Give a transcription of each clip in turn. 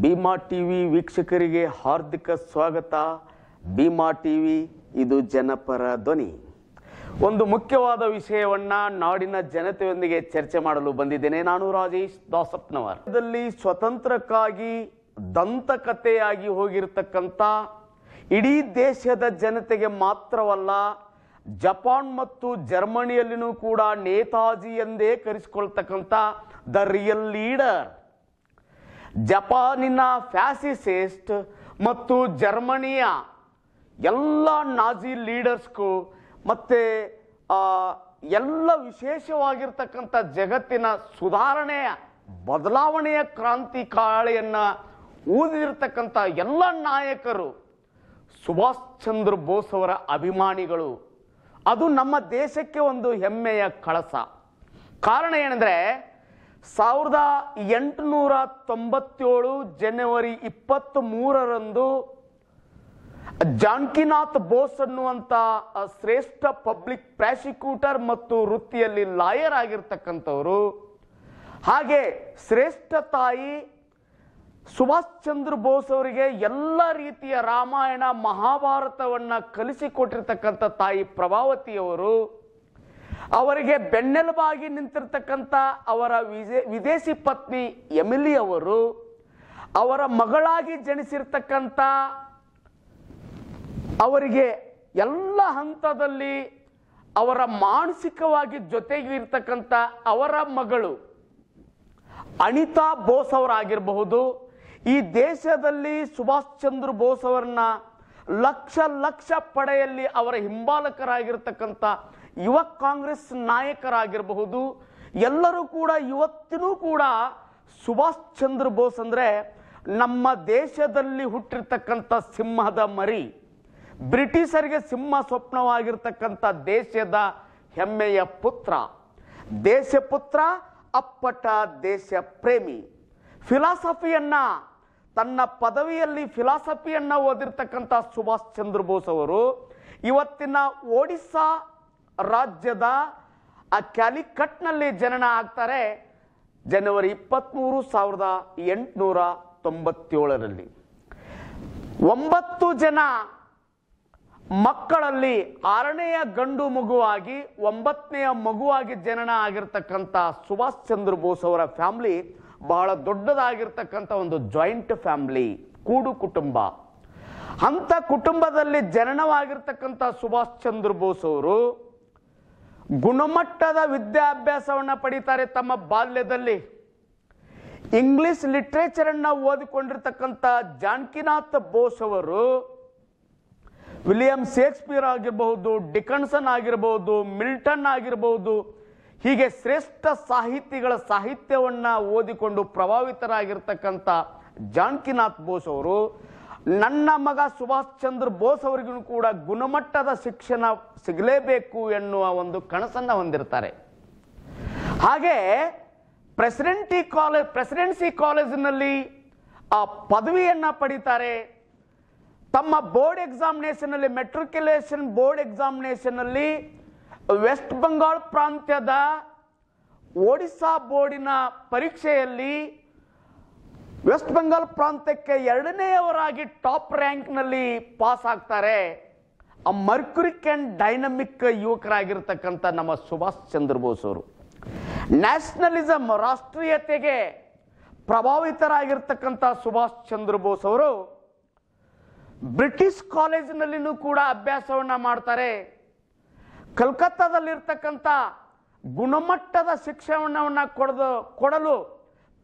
Bima TV ವೀಕ್ಷಕರಿಗೆ ಹಾರ್ದಿಕ ಸ್ವಾಗತ. ಭೀಮಾ ಟಿವಿ ಇದು ಜನಪರ ಧ್ವನಿ. ಒಂದು ಮುಖ್ಯವಾದ ವಿಷಯವನ್ನ ನಾಡಿನ ಜನತೆಯೊಂದಿಗೆ ಚರ್ಚೆ ಮಾಡಲು ಬಂದಿದ್ದೇನೆ. ನಾನು ರಾಜೇಶ್ ದಾಸಪ್ಪನವರ್. ಇದರಲ್ಲಿ ಸ್ವತಂತ್ರಕ್ಕಾಗಿ ದಂತಕಥೆಯಾಗಿ ಹೋಗಿರತಕ್ಕಂಥ ಇಡೀ ದೇಶದ ಜನತೆಗೆ ಮಾತ್ರವಲ್ಲ, ಜಪಾನ್ ಮತ್ತು ಜರ್ಮನಿಯಲ್ಲಿನೂ ಕೂಡ ನೇತಾಜಿ ಎಂದೇ ಕರೆಸಿಕೊಳ್ತಕ್ಕಂಥ ದ ರಿಯಲ್ ಲೀಡರ್, ಜಪಾನಿನ ಫ್ಯಾಸಿಸಿಸ್ಟ್ ಮತ್ತು ಜರ್ಮನಿಯ ಎಲ್ಲ ನಾಜಿ ಲೀಡರ್ಸ್ಗೂ ಮತ್ತೆ ಎಲ್ಲ ವಿಶೇಷವಾಗಿರ್ತಕ್ಕಂಥ ಜಗತ್ತಿನ ಸುಧಾರಣೆಯ ಬದಲಾವಣೆಯ ಕ್ರಾಂತಿಕಾಳಿಯನ್ನು ಊದಿರ್ತಕ್ಕಂಥ ಎಲ್ಲ ನಾಯಕರು ಸುಭಾಷ್ ಚಂದ್ರ ಬೋಸ್ ಅವರ ಅಭಿಮಾನಿಗಳು. ಅದು ನಮ್ಮ ದೇಶಕ್ಕೆ ಒಂದು ಹೆಮ್ಮೆಯ ಕಳಸ. ಕಾರಣ ಏನಂದ್ರೆ 1897 ಜನವರಿ 23ರಂದು ಜಾನಕಿನಾಥ್ ಬೋಸ್ ಅನ್ನುವಂಥ ಶ್ರೇಷ್ಠ ಪಬ್ಲಿಕ್ ಪ್ರಾಸಿಕ್ಯೂಟರ್ ಮತ್ತು ವೃತ್ತಿಯಲ್ಲಿ ಲಾಯರ್ ಆಗಿರ್ತಕ್ಕಂಥವರು, ಹಾಗೆ ಶ್ರೇಷ್ಠ ತಾಯಿ ಸುಭಾಷ್ ಚಂದ್ರ ಬೋಸ್ ಅವರಿಗೆ ಎಲ್ಲ ರೀತಿಯ ರಾಮಾಯಣ ಮಹಾಭಾರತವನ್ನ ಕಲಿಸಿಕೊಟ್ಟಿರ್ತಕ್ಕಂಥ ತಾಯಿ ಪ್ರಭಾವತಿಯವರು, ಅವರಿಗೆ ಬೆನ್ನೆಲುಬಾಗಿ ನಿಂತಿರ್ತಕ್ಕಂಥ ಅವರ ವಿದೇಶಿ ಪತ್ನಿ ಎಮಿಲಿ ಅವರು, ಅವರ ಮಗಳಾಗಿ ಜನಿಸಿರ್ತಕ್ಕಂಥ ಅವರಿಗೆ ಎಲ್ಲ ಹಂತದಲ್ಲಿ ಅವರ ಮಾನಸಿಕವಾಗಿ ಜೊತೆಗೆ ಇರ್ತಕ್ಕಂಥ ಅವರ ಮಗಳು ಅನಿತಾ ಬೋಸ್ ಅವರಾಗಿರಬಹುದು. ಈ ದೇಶದಲ್ಲಿ ಸುಭಾಷ್ ಚಂದ್ರ ಬೋಸ್ ಅವರನ್ನ ಲಕ್ಷ ಪಡೆಯಲ್ಲಿ ಅವರ ಹಿಂಬಾಲಕರಾಗಿರ್ತಕ್ಕಂಥ ಯುವ ಕಾಂಗ್ರೆಸ್ ನಾಯಕರಾಗಿರಬಹುದು. ಎಲ್ಲರೂ ಕೂಡ ಇವತ್ತಿನೂ ಕೂಡ ಸುಭಾಷ್ ಚಂದ್ರ ಬೋಸ್ ಅಂದ್ರೆ ನಮ್ಮ ದೇಶದಲ್ಲಿ ಹುಟ್ಟಿರ್ತಕ್ಕಂಥ ಸಿಂಹದ ಮರಿ, ಬ್ರಿಟಿಷರಿಗೆ ಸಿಂಹ ಸ್ವಪ್ನವಾಗಿರ್ತಕ್ಕಂಥ ದೇಶದ ಹೆಮ್ಮೆಯ ಪುತ್ರ, ದೇಶಪುತ್ರ, ಅಪ್ಪಟ ದೇಶ ಪ್ರೇಮಿ. ಫಿಲಾಸಫಿಯನ್ನ ತನ್ನ ಪದವಿಯಲ್ಲಿ ಫಿಲಾಸಫಿಯನ್ನ ಓದಿರ್ತಕ್ಕಂಥ ಸುಭಾಷ್ ಚಂದ್ರ ಬೋಸ್ ಅವರು ಇವತ್ತಿನ ಒಡಿಸ್ಸಾ ರಾಜ್ಯದ ಕ್ಯಾಲಿಕಟ್ನಲ್ಲಿ ಜನನ ಆಗ್ತಾರೆ ಜನವರಿ 23, 1897ರಲ್ಲಿ. 9 ಜನ ಮಕ್ಕಳಲ್ಲಿ 6ನೆಯ ಗಂಡು ಮಗುವಾಗಿ 9ನೆಯ ಮಗುವಾಗಿ ಜನನ ಆಗಿರ್ತಕ್ಕಂಥ ಸುಭಾಷ್ ಚಂದ್ರ ಬೋಸ್ ಅವರ ಫ್ಯಾಮಿಲಿ ಬಹಳ ದೊಡ್ಡದಾಗಿರ್ತಕ್ಕಂಥ ಒಂದು ಜಾಯಿಂಟ್ ಫ್ಯಾಮಿಲಿ, ಕೂಡು ಕುಟುಂಬ. ಅಂತ ಕುಟುಂಬದಲ್ಲಿ ಜನನವಾಗಿರ್ತಕ್ಕಂಥ ಸುಭಾಷ್ ಚಂದ್ರ ಬೋಸ್ ಅವರು ಗುಣಮಟ್ಟದ ವಿದ್ಯಾಭ್ಯಾಸವನ್ನ ಪಡೀತಾರೆ. ತಮ್ಮ ಬಾಲ್ಯದಲ್ಲಿ ಇಂಗ್ಲಿಷ್ ಲಿಟ್ರೇಚರ್ ಅನ್ನ ಓದಿಕೊಂಡಿರ್ತಕ್ಕಂಥ ಜಾನಕಿನಾಥ್ ಬೋಸ್ ಅವರು ವಿಲಿಯಂ ಶೇಕ್ಸ್ಪಿಯರ್ ಆಗಿರಬಹುದು, ಡಿಕನ್ಸನ್ ಆಗಿರಬಹುದು, ಮಿಲ್ಟನ್ ಆಗಿರಬಹುದು, ಹೀಗೆ ಶ್ರೇಷ್ಠ ಸಾಹಿತಿಗಳ ಸಾಹಿತ್ಯವನ್ನ ಓದಿಕೊಂಡು ಪ್ರಭಾವಿತರಾಗಿರ್ತಕ್ಕಂಥ ಜಾನಕಿನಾಥ್ ಬೋಸ್ ಅವರು ನನ್ನ ಮಗ ಸುಭಾಷ್ ಚಂದ್ರ ಬೋಸ್ ಅವರಿಗೂ ಕೂಡ ಗುಣಮಟ್ಟದ ಶಿಕ್ಷಣ ಸಿಗಲೇಬೇಕು ಎನ್ನುವ ಒಂದು ಕನಸನ್ನ ಹೊಂದಿರ್ತಾರೆ. ಹಾಗೆ ಪ್ರೆಸಿಡೆನ್ಸಿ ಕಾಲೇಜಿನಲ್ಲಿ ಆ ಪದವಿಯನ್ನ ಪಡೀತಾರೆ. ತಮ್ಮ ಬೋರ್ಡ್ ಎಕ್ಸಾಮಿನೇಷನ್ ಅಲ್ಲಿ, ಮೆಟ್ರಿಕ್ಯುಲೇಷನ್ ಬೋರ್ಡ್ ಎಕ್ಸಾಮಿನೇಷನ್ ಅಲ್ಲಿ ವೆಸ್ಟ್ ಬೆಂಗಾಲ್ ಪ್ರಾಂತ್ಯದ ಒಡಿಸ್ಸಾ ಬೋರ್ಡಿನ ಪರೀಕ್ಷೆಯಲ್ಲಿ ವೆಸ್ಟ್ ಬೆಂಗಾಲ್ ಪ್ರಾಂತ್ಯಕ್ಕೆ 2ನೇಯವರಾಗಿ ಟಾಪ್ ರ್ಯಾಂಕ್ ನಲ್ಲಿ ಪಾಸ್ ಆಗ್ತಾರೆ. ಆ ಮರ್ಕ್ಯುರಿಕ್ ಅಂಡ್ ಡೈನಮಿಕ್ ಯುವಕರಾಗಿರ್ತಕ್ಕಂಥ ನಮ್ಮ ಸುಭಾಷ್ ಚಂದ್ರ ಬೋಸ್ ಅವರು ನ್ಯಾಷನಲಿಸಂ, ರಾಷ್ಟ್ರೀಯತೆಗೆ ಪ್ರಭಾವಿತರಾಗಿರ್ತಕ್ಕಂಥ ಸುಭಾಷ್ ಚಂದ್ರ ಬೋಸ್ ಅವರು ಬ್ರಿಟಿಷ್ ಕಾಲೇಜಿನಲ್ಲಿನೂ ಕೂಡ ಅಭ್ಯಾಸವನ್ನ ಮಾಡ್ತಾರೆ. ಕಲ್ಕತ್ತಾದಲ್ಲಿರ್ತಕ್ಕಂಥ ಗುಣಮಟ್ಟದ ಶಿಕ್ಷಣವನ್ನ ಕೊಡಲು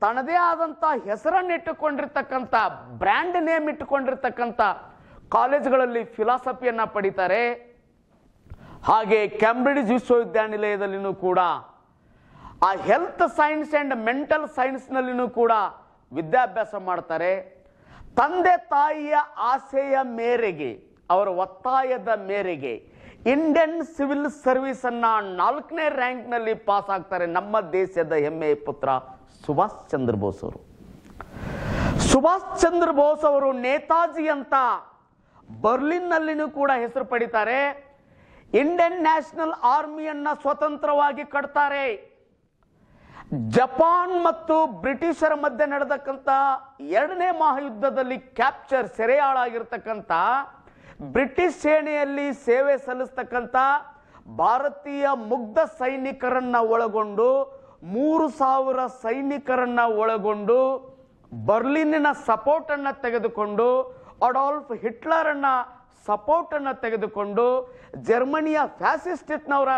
ತನ್ನದೇ ಆದಂಥ ಹೆಸರನ್ನಿಟ್ಟುಕೊಂಡಿರ್ತಕ್ಕಂಥ, ಬ್ರ್ಯಾಂಡ್ ನೇಮ್ ಇಟ್ಟುಕೊಂಡಿರ್ತಕ್ಕಂಥ ಕಾಲೇಜುಗಳಲ್ಲಿ ಫಿಲಾಸಫಿಯನ್ನ ಪಡೀತಾರೆ. ಹಾಗೆ ಕ್ಯಾಂಬ್ರಿಡ್ಜ್ ವಿಶ್ವವಿದ್ಯಾನಿಲಯದಲ್ಲಿನೂ ಕೂಡ ಆ ಹೆಲ್ತ್ ಸೈನ್ಸ್ ಅಂಡ್ ಮೆಂಟಲ್ ಸೈನ್ಸ್ನಲ್ಲಿನೂ ಕೂಡ ವಿದ್ಯಾಭ್ಯಾಸ ಮಾಡ್ತಾರೆ. ತಂದೆ ತಾಯಿಯ ಆಸೆಯ ಮೇರೆಗೆ, ಅವರ ಒತ್ತಾಯದ ಮೇರೆಗೆ ಇಂಡಿಯನ್ ಸಿವಿಲ್ ಸರ್ವಿಸ್ ಅನ್ನ 4ನೇ ರ್ಯಾಂಕ್ ನಲ್ಲಿ ಪಾಸ್ ಆಗ್ತಾರೆ ನಮ್ಮ ದೇಶದ ಹೆಮ್ಮೆಯ ಪುತ್ರ ಸುಭಾಷ್ ಚಂದ್ರ ಬೋಸ್ ಅವರು. ಸುಭಾಷ್ ಚಂದ್ರ ಬೋಸ್ ಅವರು ನೇತಾಜಿ ಅಂತ ಬರ್ಲಿನ್ ನಲ್ಲಿನೂ ಕೂಡ ಹೆಸರು ಪಡಿತಾರೆ. ಇಂಡಿಯನ್ ನ್ಯಾಷನಲ್ ಆರ್ಮಿಯನ್ನ ಸ್ವತಂತ್ರವಾಗಿ ಕಟ್ತಾರೆ. ಜಪಾನ್ ಮತ್ತು ಬ್ರಿಟಿಷರ ಮಧ್ಯೆ ನಡೆದಕ್ಕಂತ ಎರಡನೇ ಮಹಾಯುದ್ಧದಲ್ಲಿ ಸೆರೆಯಾಳಾಗಿರ್ತಕ್ಕಂಥ ಬ್ರಿಟಿಷ್ ಸೇನೆಯಲ್ಲಿ ಸೇವೆ ಸಲ್ಲಿಸ್ತಕ್ಕಂಥ ಭಾರತೀಯ ಮುಗ್ಧ ಸೈನಿಕರನ್ನ ಒಳಗೊಂಡು 3000 ಸೈನಿಕರನ್ನ ಒಳಗೊಂಡು ಬರ್ಲಿನ್ನಿನ ಸಪೋರ್ಟ್ ಅನ್ನ ತೆಗೆದುಕೊಂಡು ಅಡಾಲ್ಫ್ ಹಿಟ್ಲರ್ ಅನ್ನ ಸಪೋರ್ಟ್ ಅನ್ನ ತೆಗೆದುಕೊಂಡು ಜರ್ಮನಿಯ ಫ್ಯಾಸಿಸ್ಟ್ನವರ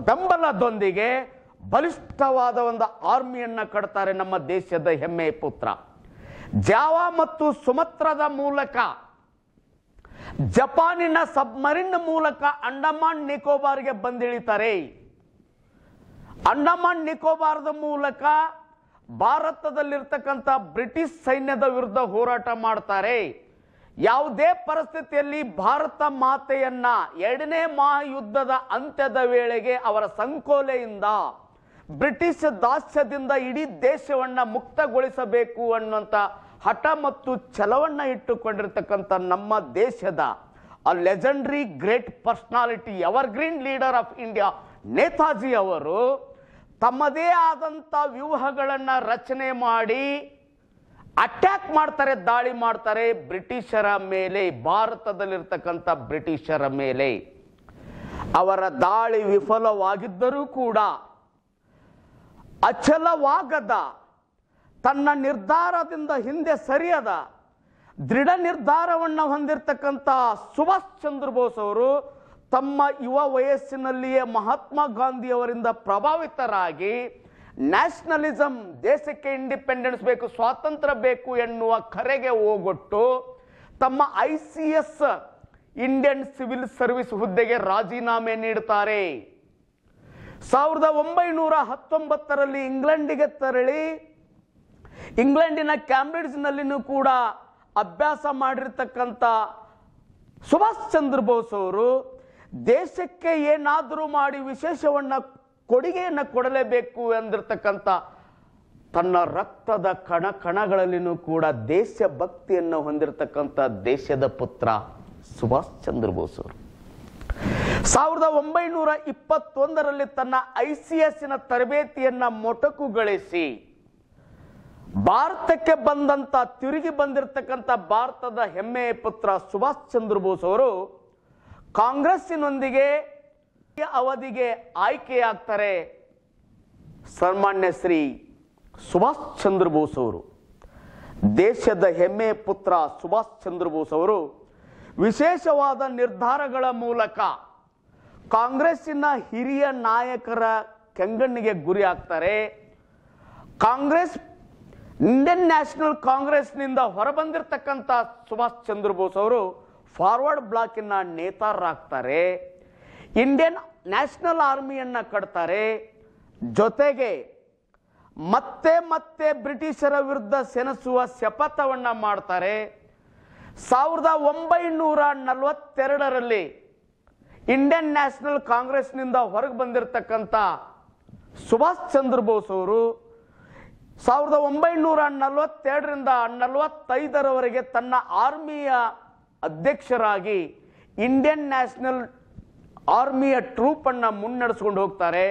ಬೆಂಬಲದೊಂದಿಗೆ ಬಲಿಷ್ಠವಾದ ಒಂದು ಆರ್ಮಿಯನ್ನ ಕಟ್ತಾರೆ ನಮ್ಮ ದೇಶದ ಹೆಮ್ಮೆಯ ಪುತ್ರ. ಜಾವಾ ಮತ್ತು ಸುಮತ್ರದ ಮೂಲಕ ಜಪಾನಿನ ಸಬ್ಮರಿನ್ ಮೂಲಕ ಅಂಡಮಾನ್ ನಿಕೋಬಾರ್ಗೆ ಬಂದಿಳಿತಾರೆ. ಅಂಡಮಾನ್ ನಿಕೋಬಾರದ ಮೂಲಕ ಭಾರತದಲ್ಲಿರ್ತಕ್ಕಂಥ ಬ್ರಿಟಿಷ್ ಸೈನ್ಯದ ವಿರುದ್ಧ ಹೋರಾಟ ಮಾಡ್ತಾರೆ. ಯಾವುದೇ ಪರಿಸ್ಥಿತಿಯಲ್ಲಿ ಭಾರತ ಮಾತೆಯನ್ನ ಎರಡನೇ ಮಹಾಯುದ್ಧದ ಅಂತ್ಯದ ವೇಳೆಗೆ ಅವರ ಸಂಕೋಲೆಯಿಂದ ಬ್ರಿಟಿಷ್ ದಾಸ್ಯದಿಂದ ಇಡೀ ದೇಶವನ್ನ ಮುಕ್ತಗೊಳಿಸಬೇಕು ಅನ್ನುವಂಥ ಹಠ ಮತ್ತು ಛಲವನ್ನ ಇಟ್ಟುಕೊಂಡಿರ್ತಕ್ಕಂಥ ನಮ್ಮ ದೇಶದ ಆ legendary great personality evergreen leader of India Netaji ಅವರು ತಮ್ಮದೇ ಆದಂಥ ವ್ಯೂಹಗಳನ್ನು ರಚನೆ ಮಾಡಿ ಅಟ್ಯಾಕ್ ಮಾಡ್ತಾರೆ, ದಾಳಿ ಮಾಡ್ತಾರೆ ಬ್ರಿಟಿಷರ ಮೇಲೆ, ಭಾರತದಲ್ಲಿರ್ತಕ್ಕಂಥ ಬ್ರಿಟಿಷರ ಮೇಲೆ. ಅವರ ದಾಳಿ ವಿಫಲವಾಗಿದ್ದರೂ ಕೂಡ ಅಚಲವಾಗದ, ತನ್ನ ನಿರ್ಧಾರದಿಂದ ಹಿಂದೆ ಸರಿಯದ ದೃಢ ನಿರ್ಧಾರವನ್ನು ಹೊಂದಿರತಕ್ಕಂಥ ಸುಭಾಷ್ ಚಂದ್ರ ಬೋಸ್ ಅವರು ತಮ್ಮ ಯುವ ವಯಸ್ಸಿನಲ್ಲಿಯೇ ಮಹಾತ್ಮ ಗಾಂಧಿಯವರಿಂದ ಪ್ರಭಾವಿತರಾಗಿ ನ್ಯಾಷನಲಿಸಂ, ದೇಶಕ್ಕೆ ಇಂಡಿಪೆಂಡೆನ್ಸ್ ಬೇಕು, ಸ್ವಾತಂತ್ರ್ಯ ಬೇಕು ಎನ್ನುವ ಕರೆಗೆ ಹೋಗೊಟ್ಟು ತಮ್ಮ ICS ಇಂಡಿಯನ್ ಸಿವಿಲ್ ಸರ್ವಿಸ್ ಹುದ್ದೆಗೆ ರಾಜೀನಾಮೆ ನೀಡುತ್ತಾರೆ. 1919ರಲ್ಲಿ ಇಂಗ್ಲೆಂಡಿಗೆ ತೆರಳಿ ಇಂಗ್ಲೆಂಡಿನ ಕ್ಯಾಂಬ್ರಿಡ್ಜ್ನಲ್ಲಿನೂ ಕೂಡ ಅಭ್ಯಾಸ ಮಾಡಿರ್ತಕ್ಕಂಥ ಸುಭಾಷ್ ಚಂದ್ರ ಬೋಸ್ ಅವರು ದೇಶಕ್ಕೆ ಏನಾದರೂ ಮಾಡಿ ವಿಶೇಷವನ್ನ ಕೊಡುಗೆಯನ್ನು ಕೊಡಲೇಬೇಕು ಎಂದಿರ್ತಕ್ಕಂಥ ತನ್ನ ರಕ್ತದ ಕಣಗಳಲ್ಲಿನೂ ಕೂಡ ದೇಶಭಕ್ತಿಯನ್ನು ಹೊಂದಿರತಕ್ಕಂಥ ದೇಶದ ಪುತ್ರ ಸುಭಾಷ್ ಚಂದ್ರ ಬೋಸ್ ಅವರು 1921ರಲ್ಲಿ ತನ್ನ ICSನ ತರಬೇತಿಯನ್ನ ಮೊಟಕುಗೊಳಿಸಿ ಭಾರತಕ್ಕೆ ಬಂದಂತ ತಿರುಗಿ ಬಂದಿರತಕ್ಕಂಥ ಭಾರತದ ಹೆಮ್ಮೆಯ ಪುತ್ರ ಸುಭಾಷ್ ಚಂದ್ರ ಬೋಸ್ ಅವರು ಕಾಂಗ್ರೆಸ್ಸಿನೊಂದಿಗೆ ಅವಧಿಗೆ ಆಯ್ಕೆಯಾಗ್ತಾರೆ. ಸನ್ಮಾನ್ಯ ಶ್ರೀ ಸುಭಾಷ್ ಚಂದ್ರ ಬೋಸ್ ಅವರು, ದೇಶದ ಹೆಮ್ಮೆಯ ಪುತ್ರ ಸುಭಾಷ್ ಚಂದ್ರ ಬೋಸ್ ಅವರು ವಿಶೇಷವಾದ ನಿರ್ಧಾರಗಳ ಮೂಲಕ ಕಾಂಗ್ರೆಸ್ಸಿನ ಹಿರಿಯ ನಾಯಕರ ಕೆಂಗಣ್ಣಿಗೆ ಗುರಿ ಆಗ್ತಾರೆ. ಕಾಂಗ್ರೆಸ್, ಇಂಡಿಯನ್ ನ್ಯಾಷನಲ್ ಕಾಂಗ್ರೆಸ್ನಿಂದ ಹೊರಬಂದಿರತಕ್ಕಂಥ ಸುಭಾಷ್ ಚಂದ್ರ ಬೋಸ್ ಅವರು ಫಾರ್ವರ್ಡ್ ಬ್ಲಾಕಿನ ನೇತಾರರಾಗ್ತಾರೆ. ಇಂಡಿಯನ್ ನ್ಯಾಷನಲ್ ಆರ್ಮಿಯನ್ನ ಕಟ್ತಾರೆ. ಜೊತೆಗೆ ಮತ್ತೆ ಮತ್ತೆ ಬ್ರಿಟಿಷರ ವಿರುದ್ಧ ಸೆಣಸುವ ಶಪಥವನ್ನ ಮಾಡ್ತಾರೆ. 1942ರಲ್ಲಿ ಇಂಡಿಯನ್ ನ್ಯಾಷನಲ್ ಕಾಂಗ್ರೆಸ್ನಿಂದ ಹೊರಗೆ ಬಂದಿರತಕ್ಕಂಥ ಸುಭಾಷ್ ಚಂದ್ರ ಬೋಸ್ ಅವರು 1942ರಿಂದ 45ರವರೆಗೆ ತನ್ನ ಆರ್ಮಿಯ ಅಧ್ಯಕ್ಷರಾಗಿ ಇಂಡಿಯನ್ ನ್ಯಾಷನಲ್ ಆರ್ಮಿಯ ಟ್ರೂಪ್ ಅನ್ನ ಮುನ್ನಡೆಸ್ಕೊಂಡು ಹೋಗ್ತಾರೆ.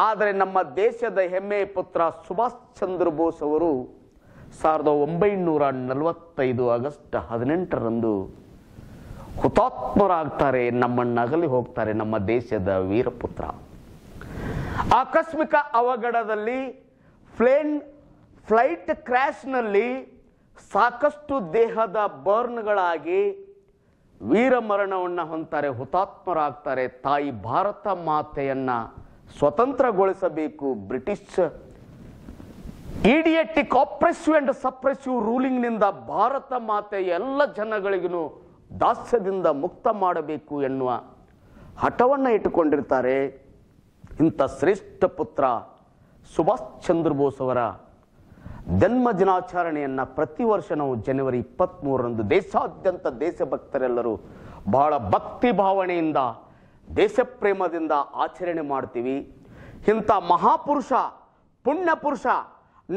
ಆದರೆ ನಮ್ಮ ದೇಶದ ಹೆಮ್ಮೆಯ ಪುತ್ರ ಸುಭಾಷ್ ಚಂದ್ರ ಬೋಸ್ ಅವರು 1945 ಆಗಸ್ಟ್ 18ರಂದು ಹುತಾತ್ಮರಾಗ್ತಾರೆ, ನಮ್ಮನ್ನಗಲಿ ಹೋಗ್ತಾರೆ. ನಮ್ಮ ದೇಶದ ವೀರಪುತ್ರ ಆಕಸ್ಮಿಕ ಅವಘಡದಲ್ಲಿ ಫ್ಲೈಟ್ ಕ್ರ್ಯಾಶ್ನಲ್ಲಿ ಸಾಕಷ್ಟು ದೇಹದ ಬರ್ನ್ಗಳಾಗಿ ವೀರಮರಣವನ್ನು ಹೊಂತಾರೆ, ಹುತಾತ್ಮರಾಗ್ತಾರೆ. ತಾಯಿ ಭಾರತ ಮಾತೆಯನ್ನ ಸ್ವತಂತ್ರಗೊಳಿಸಬೇಕು, British idiotic oppressive and suppressive ರೂಲಿಂಗ್ನಿಂದ ಭಾರತ ಮಾತೆ ಎಲ್ಲ ಜನಗಳಿಗೂ ದಾಸ್ಯದಿಂದ ಮುಕ್ತ ಮಾಡಬೇಕು ಎನ್ನುವ ಹಠವನ್ನು ಇಟ್ಟುಕೊಂಡಿರ್ತಾರೆ. ಇಂಥ ಶ್ರೇಷ್ಠ ಪುತ್ರ ಸುಭಾಷ್ ಚಂದ್ರ ಬೋಸ್ ಅವರ ಜನ್ಮ ದಿನಾಚರಣೆಯನ್ನು ಪ್ರತಿ ವರ್ಷ ನಾವು ಜನವರಿ 23ರಂದು ದೇಶಾದ್ಯಂತ ದೇಶಭಕ್ತರೆಲ್ಲರೂ ಬಹಳ ಭಕ್ತಿ ಭಾವನೆಯಿಂದ, ದೇಶಪ್ರೇಮದಿಂದ ಆಚರಣೆ ಮಾಡ್ತೀವಿ. ಇಂಥ ಮಹಾಪುರುಷ, ಪುಣ್ಯ ಪುರುಷ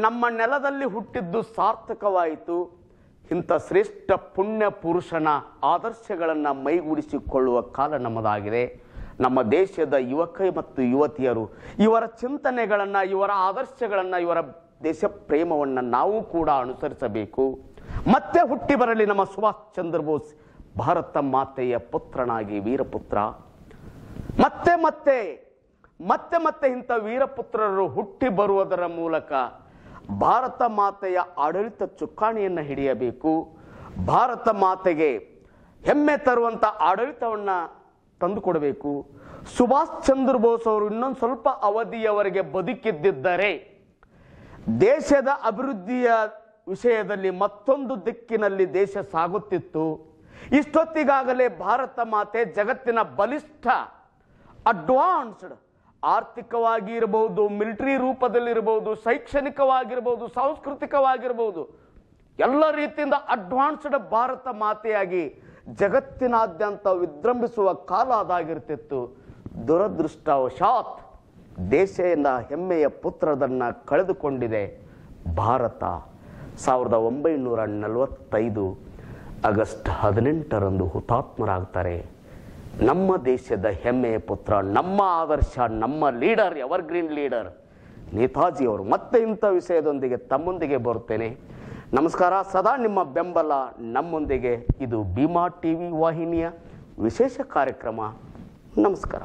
ನಮ್ಮ ನೆಲದಲ್ಲಿ ಹುಟ್ಟಿದ್ದು ಸಾರ್ಥಕವಾಯಿತು. ಇಂಥ ಶ್ರೇಷ್ಠ ಪುಣ್ಯ ಪುರುಷನ ಆದರ್ಶಗಳನ್ನು ಮೈಗೂಡಿಸಿಕೊಳ್ಳುವ ಕಾಲ ನಮ್ಮದಾಗಿದೆ. ನಮ್ಮ ದೇಶದ ಯುವಕ ಮತ್ತು ಯುವತಿಯರು ಇವರ ಚಿಂತನೆಗಳನ್ನು, ಇವರ ಆದರ್ಶಗಳನ್ನು, ಇವರ ದೇಶ ಪ್ರೇಮವನ್ನು ನಾವು ಕೂಡ ಅನುಸರಿಸಬೇಕು. ಮತ್ತೆ ಹುಟ್ಟಿ ಬರಲಿ ನಮ್ಮ ಸುಭಾಷ್ ಚಂದ್ರ ಬೋಸ್, ಭಾರತ ಮಾತೆಯ ಪುತ್ರನಾಗಿ, ವೀರಪುತ್ರ. ಮತ್ತೆ ಮತ್ತೆ ಮತ್ತೆ ಮತ್ತೆ ಇಂಥ ವೀರಪುತ್ರರು ಹುಟ್ಟಿ ಬರುವುದರ ಮೂಲಕ ಭಾರತ ಮಾತೆಯ ಆಡಳಿತ ಚುಕ್ಕಾಣಿಯನ್ನು ಹಿಡಿಯಬೇಕು. ಭಾರತ ಮಾತೆಗೆ ಹೆಮ್ಮೆ ತರುವಂಥ ಆಡಳಿತವನ್ನು ತಂದುಕೊಡಬೇಕು. ಸುಭಾಷ್ ಚಂದ್ರ ಬೋಸ್ ಅವರು ಇನ್ನೊಂದು ಸ್ವಲ್ಪ ಅವಧಿಯವರೆಗೆ ಬದುಕಿದ್ದಿದ್ದರೆ ದೇಶದ ಅಭಿವೃದ್ಧಿಯ ವಿಷಯದಲ್ಲಿ ಮತ್ತೊಂದು ದಿಕ್ಕಿನಲ್ಲಿ ದೇಶ ಸಾಗುತ್ತಿತ್ತು. ಇಷ್ಟೊತ್ತಿಗಾಗಲೇ ಭಾರತ ಮಾತೆ ಜಗತ್ತಿನ ಬಲಿಷ್ಠ, ಅಡ್ವಾನ್ಸ್ಡ್, ಆರ್ಥಿಕವಾಗಿ ಇರಬಹುದು, ಮಿಲಿಟರಿ ರೂಪದಲ್ಲಿರಬಹುದು, ಶೈಕ್ಷಣಿಕವಾಗಿರಬಹುದು, ಸಾಂಸ್ಕೃತಿಕವಾಗಿರಬಹುದು, ಎಲ್ಲ ರೀತಿಯಿಂದ ಅಡ್ವಾನ್ಸ್ಡ್ ಭಾರತ ಮಾತೆಯಾಗಿ ಜಗತ್ತಿನಾದ್ಯಂತ ವಿಜೃಂಭಿಸುವ ಕಾಲ ಅದಾಗಿರ್ತಿತ್ತು. ದುರದೃಷ್ಟವಶಾತ್ ದೇಶದ ಹೆಮ್ಮೆಯ ಪುತ್ರದನ್ನು ಕಳೆದುಕೊಂಡಿದೆ ಭಾರತ. 1945 ಆಗಸ್ಟ್ 18ರಂದು ಹುತಾತ್ಮರಾಗ್ತಾರೆ ನಮ್ಮ ದೇಶದ ಹೆಮ್ಮೆಯ ಪುತ್ರ, ನಮ್ಮ ಆದರ್ಶ, ನಮ್ಮ ಲೀಡರ್, ಎವರ್ಗ್ರೀನ್ ಲೀಡರ್ ನೇತಾಜಿ ಅವರು. ಮತ್ತೆ ಇಂಥ ವಿಷಯದೊಂದಿಗೆ ತಮ್ಮೊಂದಿಗೆ ಬರುತ್ತೇನೆ. ನಮಸ್ಕಾರ. ಸದಾ ನಿಮ್ಮ ಬೆಂಬಲ ನಮ್ಮೊಂದಿಗೆ. ಇದು ಭೀಮಾ ಟಿವಿ ವಾಹಿನಿಯ ವಿಶೇಷ ಕಾರ್ಯಕ್ರಮ. ನಮಸ್ಕಾರ.